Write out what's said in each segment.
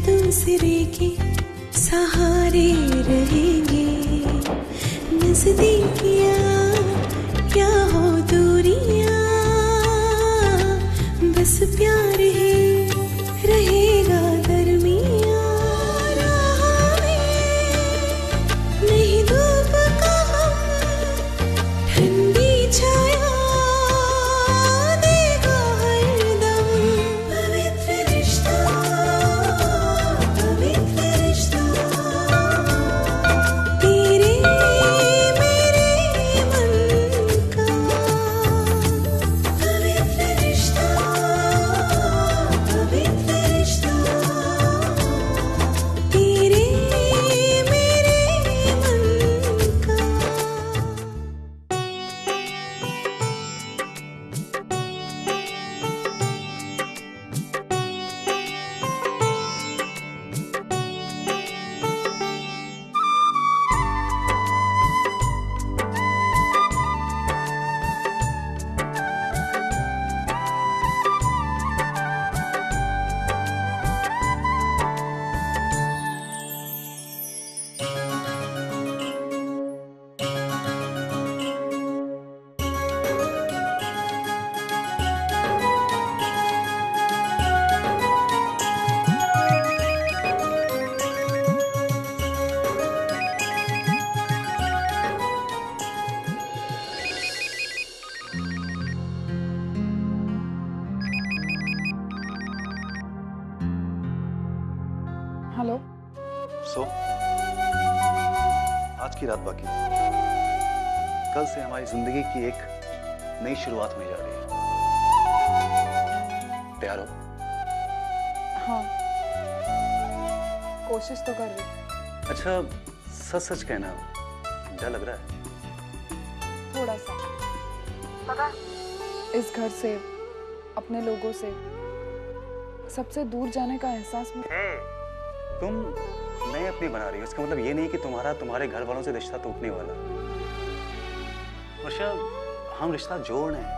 दूसरे के सहारे रहेंगे। नजदीकियां क्या हो दूरियां, बस प्यार ही रहेगा दरमियां। राह में नहीं धूप का हम, ठंडी छाया देगा हरदम। पवित्र रिश्ता, पवित्र रिश्ता, तेरे मेरे मन का। पवित्र रिश्ता, पवित्र रिश्ता, तेरे मेरे मन का। हेलो। सो आज की रात बाकी, कल से हमारी जिंदगी की एक नई शुरुआत होने जा रही है। तैयार हो? हाँ, कोशिश तो कर रही। अच्छा, सच सच कहना, डर लग रहा है? थोड़ा सा। पता इस घर से, अपने लोगों से, सबसे दूर जाने का एहसास में। तुम नए अपने बना रही हो, इसका मतलब ये नहीं कि तुम्हारे घर वालों से रिश्ता टूटने वाला। वर्षा, हम रिश्ता जोड़ रहे हैं,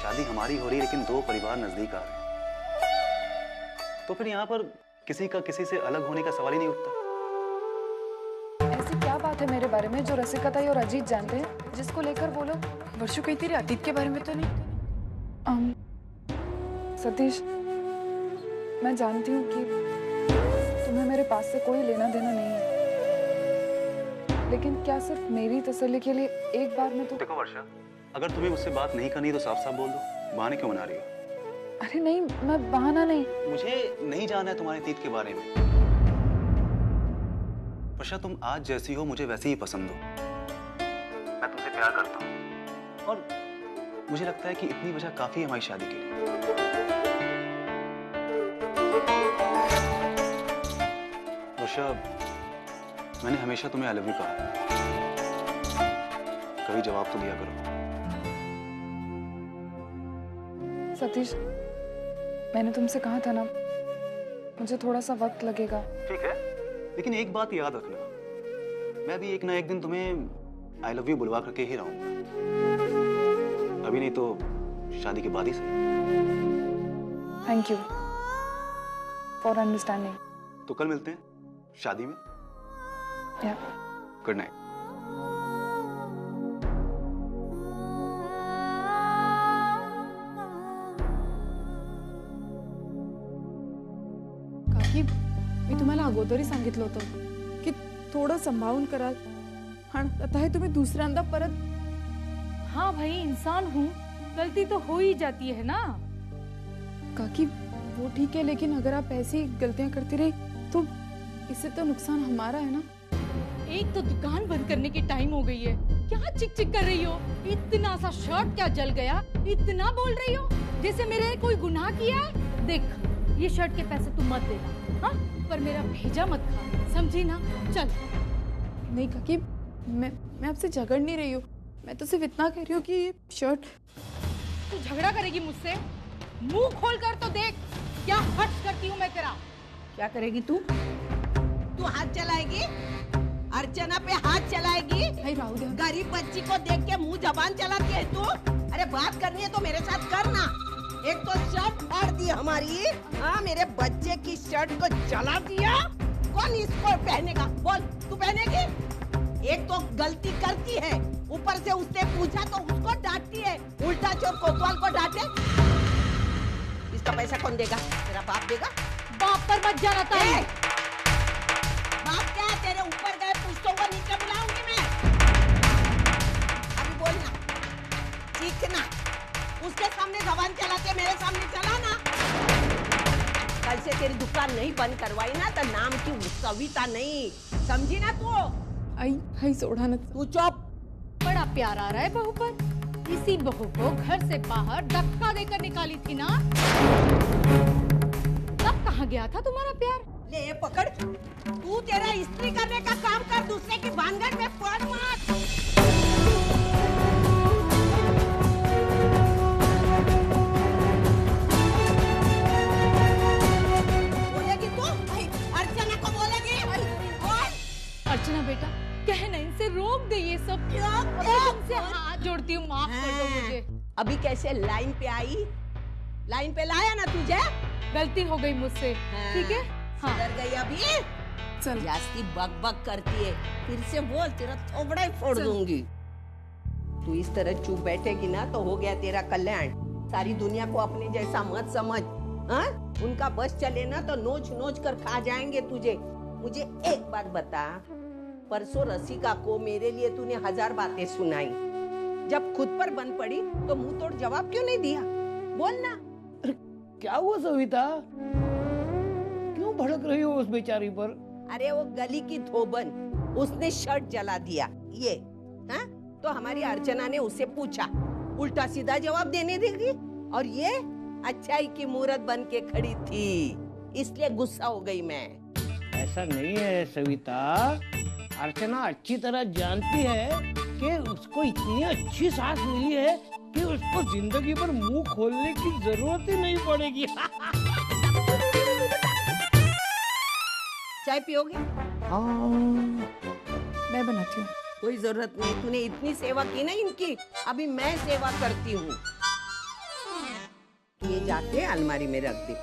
शादी हमारी हो रही है, लेकिन दो परिवार नजदीक आ रहे हैं, तो फिर यहाँ पर किसी का किसी से अलग होने का सवाल ही नहीं उठता। ऐसी क्या बात है मेरे बारे में जो रसिका ताई और अजीत जानते हैं, जिसको लेकर बोलो। वर्षो कहीं तेरे अतीत के बारे में तो नहीं? सतीश, मैं जानती हूँ कि तुम्हें मेरे पास से कोई लेना देना नहीं है, लेकिन क्या सिर्फ मेरी तसल्ली के लिए एक बार में तो। देखो वर्षा, अगर तुम्हें मुझसे बात नहीं करनी तो साफ साफ बोल दो, बहाने क्यों बना रही हो? अरे नहीं, मैं बहाना नहीं। मुझे नहीं जानना है तुम्हारे अतीत के बारे में। वर्षा, तुम आज जैसी हो मुझे वैसी ही पसंद हो। मैं तुमसे प्यार करता हूँ और मुझे लगता है कि इतनी वजह काफी है हमारी शादी के लिए। वर्षा, मैंने हमेशा तुम्हें आई लव यू कहा, कभी जवाब तो दिया करो। सतीश, मैंने तुमसे कहा था ना, मुझे थोड़ा सा वक्त लगेगा। ठीक है, लेकिन एक बात याद रखना, मैं भी एक ना एक दिन तुम्हें आई लव यू बुलवा करके ही रहूंगा। अभी नहीं तो शादी के बाद ही सही। Thank you for understanding. तो कल मिलते हैं शादी में। Good night. काकी, मी तुम्हाला अगोदरही सांगितलं होतं की थोडं सांभाळून करा, आणि आता हे तुम्ही दुसऱ्यांदा परत। हाँ भाई, इंसान हूँ, गलती तो हो ही जाती है ना। काकी वो ठीक है, लेकिन अगर आप ऐसी गलतियां करती रही तो इससे तो नुकसान हमारा है ना। एक तो दुकान बंद करने की टाइम हो गई है, क्या चिक चिक कर रही हो? इतना सा शर्ट क्या जल गया? इतना बोल रही हो जैसे मेरे कोई गुनाह किया है। देख, ये शर्ट के पैसे तू मत देना, हाँ? पर मेरा भेजा मत खा, समझी ना? चल। नहीं काकी, मैं आपसे झगड़ नहीं रही हूँ, मैं तो सिर्फ इतना कह रही हूँ कि ये शर्ट। तू झगड़ा करेगी मुझसे? मुंह खोल कर तो देख, क्या हर्ष करती हूँ मैं तेरा। क्या करेगी तू? तू हाथ चलाएगी? अर्चना पे हाथ चलाएगी? भाई राहुल, गरीब बच्ची को देख के मुंह जबान चलाती है तू? अरे बात करनी है तो मेरे साथ करना, एक तो शर्ट फाड़ दी हमारी, हाँ मेरे बच्चे की शर्ट को जला दिया। कौन इसको पहनेगा? बोल, तू पहनेगी? एक तो गलती करती है, ऊपर से उसने पूछा तो उसको डांटती है, उल्टा चोर कोतवाल को डांटे। इसका पैसा कौन देगा? तेरा बाप देगा? बाप पर मत जाना ताई। बाप क्या तेरे ऊपर गए पूछतों को नीचे बुलाऊंगी मैं। अभी बोलना, चीखना, उसके सामने जबान चलाते मेरे सामने चलाना। कल से तेरी दुकान नहीं बंद करवाई ना तो नाम की सविता नहीं, समझी ना तू? आई सोडा ना तू चुप। बड़ा प्यार आ रहा है बहू पर। इसी बहू को घर से बाहर धक्का देकर निकाली थी ना। तब कहाँ गया था तुम्हारा प्यार? ले ये पकड़, तू तेरा इस्त्री करने का काम कर, दूसरे की भानगढ़ में पड़ मत। बोलेगी तू? अर्चना को बोलेगी? और? अर्चना बेटा, कहना इनसे रोक दे ये सब। तुमसे हाथ जोड़ती हूँ, माफ कर दो मुझे। अभी कैसे लाइन पे आई? लाइन पे लाया ना तुझे? गलती हो गई मुझसे, ठीक है? हाँ। सुधर गई अभी? चल जास्ती बक बक करती है, फिर से बोल, तेरा थोबड़ा ही फोड़ दूंगी। तू इस तरह चुप बैठेगी ना तो हो गया तेरा कल्याण। सारी दुनिया को अपने जैसा मत समझ, हाँ? उनका बस चले ना तो नोच नोच कर खा जाएंगे तुझे। मुझे एक बात बता, परसों रसिका को मेरे लिए तूने 1000 बातें सुनाई, जब खुद पर बन पड़ी तो मुंह तोड़ जवाब क्यों नहीं दिया? बोल ना। क्या हुआ सविता? क्यों भड़क रही हो उस बेचारी पर? अरे वो गली की धोबन, उसने शर्ट जला दिया ये, हाँ? तो हमारी अर्चना ने उससे पूछा, उल्टा सीधा जवाब देने देगी, और ये अच्छाई की मूरत बन के खड़ी थी, इसलिए गुस्सा हो गई मैं। ऐसा नहीं है सविता, अर्चना अच्छी तरह जानती है कि उसको इतनी अच्छी सास मिली है कि उसको जिंदगी भर मुंह खोलने की जरूरत ही नहीं पड़ेगी। चाय पियोगे? हाँ, मैं बनाती हूँ। कोई जरूरत नहीं, तूने इतनी सेवा की ना इनकी, अभी मैं सेवा करती हूँ। तू ये जाके अलमारी में रख दे,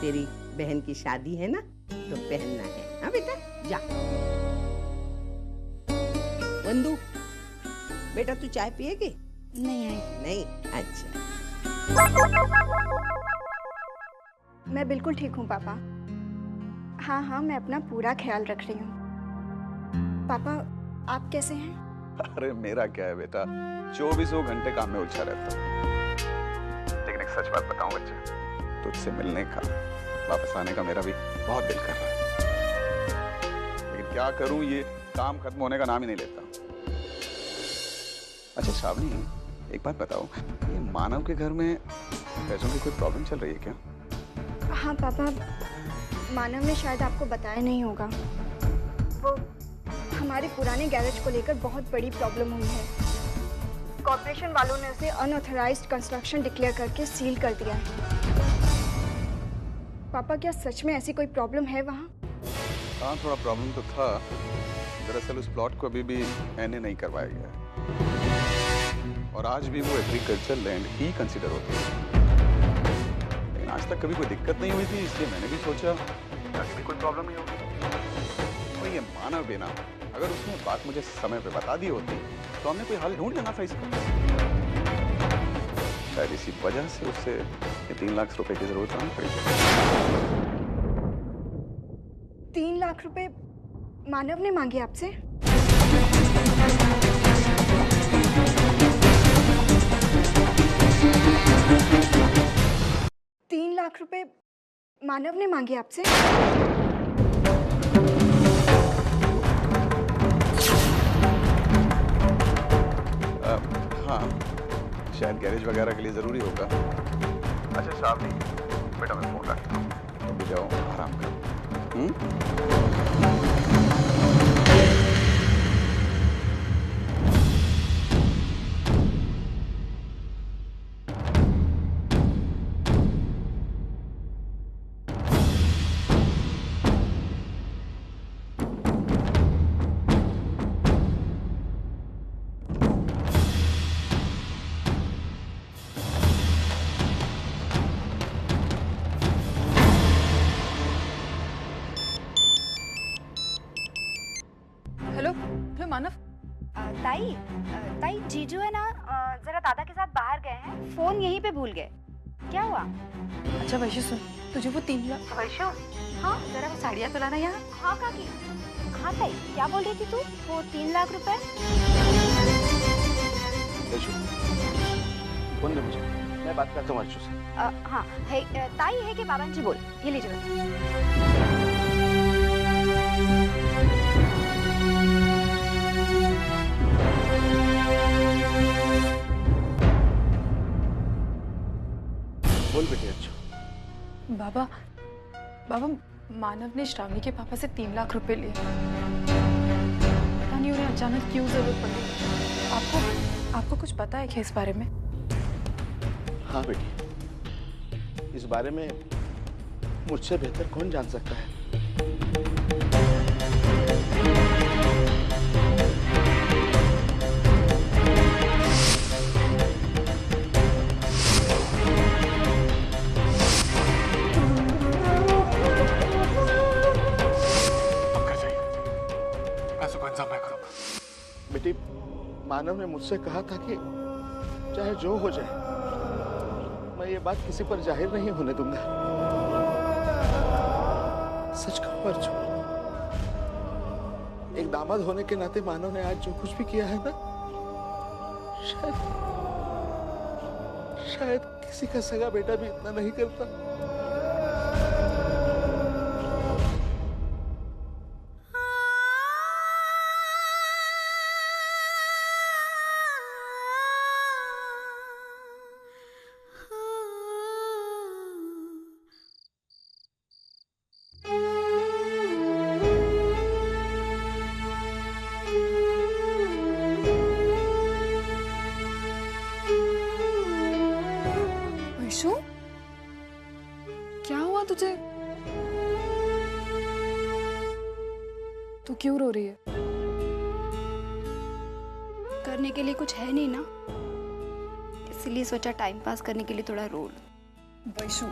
तेरी बहन की शादी है ना तो पहनना है, हाँ बेटा? जा। वंदू, बेटा तू चाय पिएगी? नहीं आई। नहीं? अच्छा। मैं बिल्कुल ठीक हूँ पापा। हाँ हाँ, मैं अपना पूरा ख्याल रख रही हूँ। पापा आप कैसे हैं? अरे मेरा क्या है बेटा, 24 घंटे काम में उलझा रहता हूँ। लेकिन एक सच बात बताऊं बच्चे, तुझसे मिलने का, वापस आने का मेरा भी बहुत दिल कर रहा है, लेकिन क्या करूं, ये काम खत्म होने का नाम ही नहीं लेता। अच्छा श्रावणी, एक बात बताओ, ये मानव के घर में पैसों की कोई प्रॉब्लम चल रही है क्या? हाँ पापा, मानव ने शायद आपको बताया नहीं होगा, वो हमारे पुराने गैरेज को लेकर बहुत बड़ी प्रॉब्लम हुई है। कॉर्पोरेशन वालों ने उसे अनऑथराइज्ड कंस्ट्रक्शन डिक्लेयर करके सील कर दिया है। पापा क्या सच में ऐसी कोई प्रॉब्लम है वहाँ? हाँ थोड़ा प्रॉब्लम तो था। दरअसल उस प्लॉट को अभी भी एनए नहीं करवाया गया है, और आज भी वो एग्रीकल्चर लैंड ही कंसिडर होती है। लेकिन आज तक कभी कोई दिक्कत नहीं हुई थी, इसलिए मैंने भी सोचा आगे भी कोई प्रॉब्लम नहीं होगी। तो ये मानव बेना, अगर उसने बात मुझे समय पे बता दी होती तो हमने कोई हल ढूंढ लेना था इसका। शायद इसी वजह से उससे ये 3 लाख रुपए की जरूरत आनी पड़ी। 3 लाख रुपए मानव ने मांगे आपसे? $3 लाख रुपए मानव ने मांगे आपसे? हाँ, शायद गैरेज वगैरह के लिए जरूरी होगा। अच्छा श्रावणी, बेटा मैं फोन रखता हूँ, तुम भी जाओ आराम करो। हेलो मानव। ताई ताई जीजू है ना, जरा दादा के साथ बाहर गए हैं, फोन यहीं पे भूल गए। क्या हुआ? अच्छा वैसे सुन, तुझे वो 3 लाख। वैशु, हाँ जरा वो साड़ियाँ तो लाना यहाँ। हाँ काकी। हाँ ताई, क्या बोल रही थी तू? वो 3 लाख रुपए? वैशु, फोन दे मुझे, मैं बात करता हूँ अर्चू से। हाँ है, ताई है कि बाबन जी बोल, ये लीजिए। बोल बेटे अर्चू। बाबा मानव ने श्रावणी के पापा से 3 लाख रुपए लिए। पता नहीं उन्हें अचानक क्यों जरूरत पड़ी। आपको कुछ पता है क्या इस बारे में? हाँ बेटी, इस बारे में मुझसे बेहतर कौन जान सकता है। बेटी, मानव ने मुझसे कहा था कि चाहे जो हो जाए, मैं ये बात किसी पर जाहिर नहीं होने दूंगा। सच कहूं अर्चू, एक दामाद होने के नाते मानव ने आज जो कुछ भी किया है ना, शायद किसी का सगा बेटा भी इतना नहीं करता। वैशु, क्या हुआ तुझे? तू क्यों रो रही है? करने के लिए कुछ है नहीं ना, इसलिए सोचा टाइम पास करने के लिए थोड़ा रो लूं। वैशु,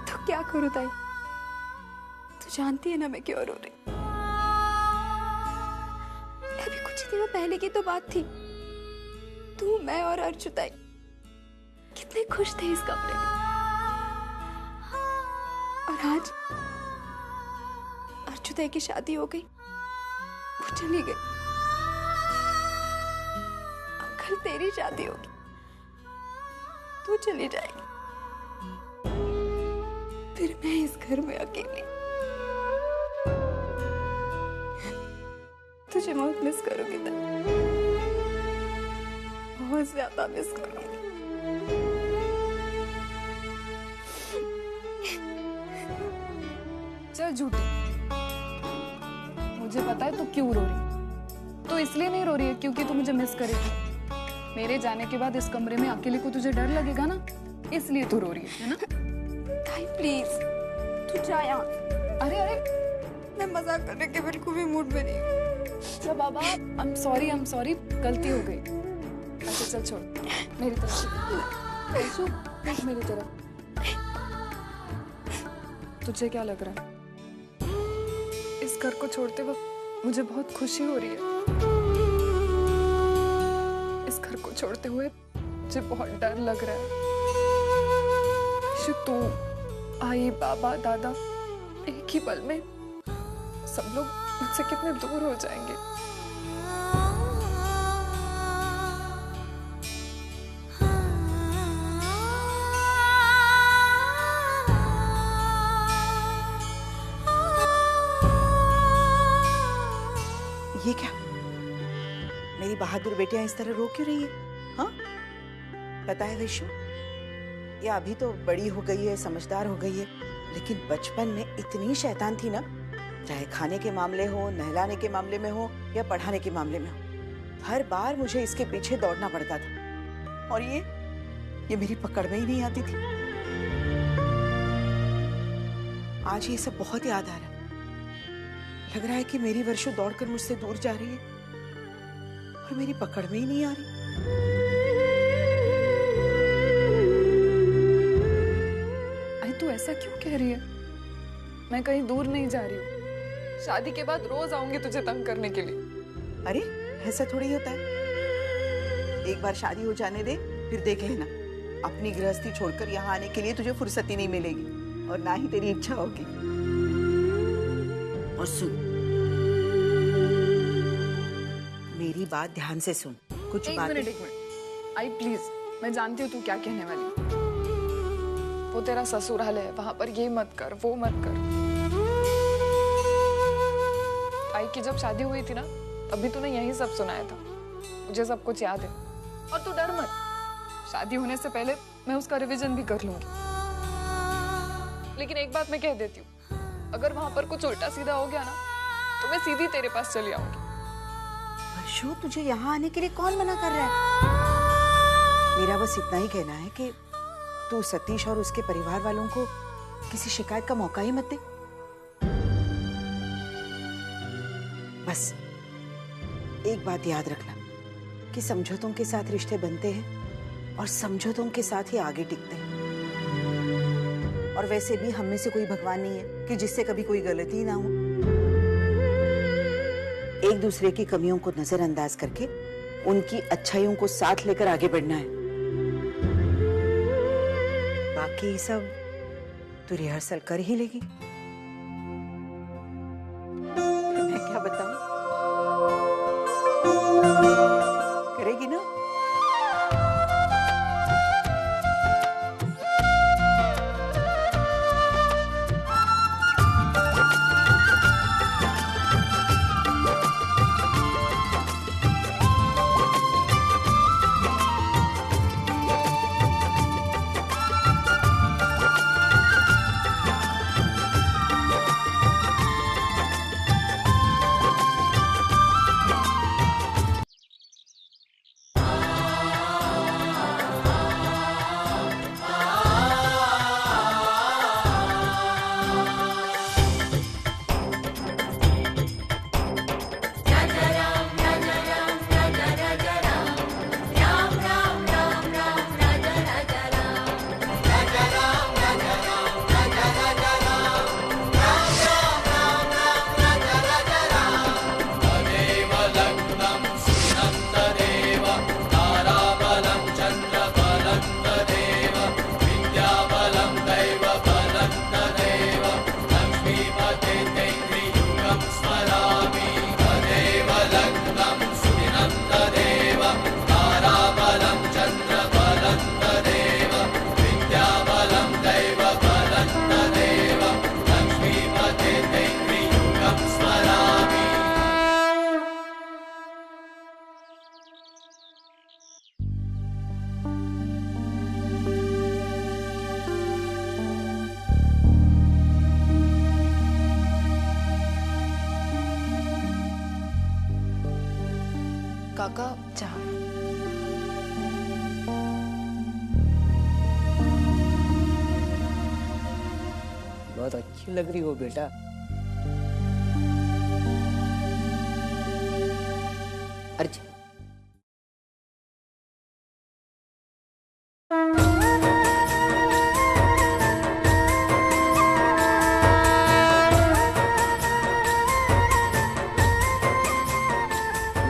तो क्या करूं ताई? तू जानती है ना मैं क्यों रो रही। अभी कुछ दिनों पहले की तो बात थी, तू, मैं और अर्चू ताई कितने खुश थे इस कमरे में। और आज अर्चू ताई की शादी हो गई, वो चली गई। कल तेरी शादी होगी, तू चली जाएगी, फिर मैं इस घर में अकेली। तुझे बहुत मिस करूंगी ताई, बहुत ज्यादा मिस करूंगी। चल झूठी, मुझे पता है तू क्यों रो रही है। तू इसलिए नहीं रो रही है क्योंकि तू मुझे मिस करेगी। मेरे जाने के बाद इस कमरे में अकेले को तुझे डर लगेगा ना, इसलिए तू रो रही है ना? ताई प्लीज, तू जा यहाँ। अरे अरे, मैं मजाक करने के बिल्कुल भी मूड में नहीं हूँ। अच्छा बाबा, आई एम सॉरी, गलती हो गई। अच्छा चल छोड़, मेरी तरफ से। वैशु, देख मेरी तरफ। तुझे क्या लग रहा है? इस घर को छोड़ते वक्त मुझे बहुत खुशी हो रही है। इस घर को छोड़ते हुए मुझे बहुत डर लग रहा है। वैशु, तू, आई, बाबा, दादा, एक ही पल में सब लोग मुझसे कितने दूर हो जाएंगे। ये क्या? मेरी बहादुर बेटियां इस तरह रो क्यों रही है? हाँ, पता है वैशु, ये अभी तो बड़ी हो गई है, समझदार हो गई है, लेकिन बचपन में इतनी शैतान थी ना, चाहे खाने के मामले हो, नहलाने के मामले में हो या पढ़ाने के मामले में हो, हर बार मुझे इसके पीछे दौड़ना पड़ता था। और ये मेरी पकड़ में ही नहीं आती थी। आज ये सब बहुत याद आ रहा है। लग रहा है कि मेरी वर्षों दौड़कर मुझसे दूर जा रही है और मेरी पकड़ में ही नहीं आ रही। आई, तू ऐसा क्यों कह रही है? मैं कहीं दूर नहीं जा रही हूँ। शादी के बाद रोज आऊंगी तुझे तंग करने के लिए। अरे ऐसा थोड़ी होता है, एक बार शादी हो जाने दे, फिर देख लेना। अपनी गृहस्थी छोड़कर यहाँ आने के लिए तुझे फुर्सत ही नहीं मिलेगी और ना ही तेरी इच्छा होगी। और सुन, मेरी बात ध्यान से सुन। कुछ एक बात मिनट आई प्लीज, मैं जानती हूँ तू क्या कहने वाली। वो तेरा ससुराल है, वहां पर ये मत कर वो मत कर। आई की जब शादी हुई थी ना, तभी तूने यही सब सुनाया था। मुझे सब कुछ याद है। और तू डर मत, शादी होने से पहले मैं उसका रिवीजन भी कर लूंगी। लेकिन एक बात मैं कह देती हूँ, अगर वहां पर कुछ उल्टा सीधा हो गया ना, तो मैं सीधी तेरे पास चली आऊंगी। वर्षो, तुझे यहाँ आने के लिए कौन मना कर रहा है? मेरा बस इतना ही कहना है कि तू सतीश और उसके परिवार वालों को किसी शिकायत का मौका ही मत दे। बस एक बात याद रखना कि समझौतों के साथ रिश्ते बनते हैं और समझौतों के साथ ही आगे टिकते हैं। और वैसे भी हम में से कोई भगवान नहीं है कि जिससे कभी कोई गलती ना हो। एक दूसरे की कमियों को नजरअंदाज करके उनकी अच्छाइयों को साथ लेकर आगे बढ़ना है। बाकी सब तू रिहर्सल कर ही लेगी। मैं क्या बताऊं? करेगी ना? काका जाओ। बहुत अच्छी लग रही हो बेटा। अर्जुन,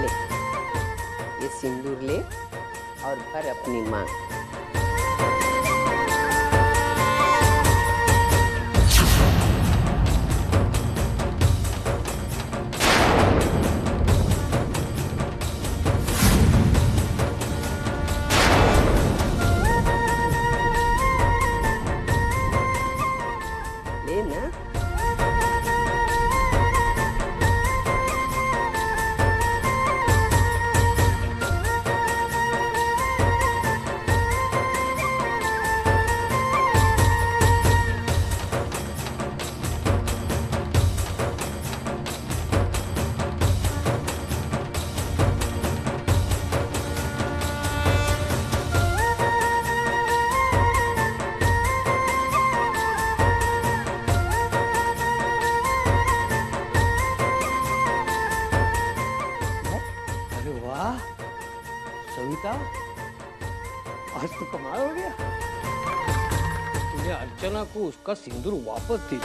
ले ये सिंदूर ले और भर अपनी माँ। लेना। अरे वाह सविता, आज तो कमाल हो गया। तुझे अर्चना को उसका सिंदूर वापस दे।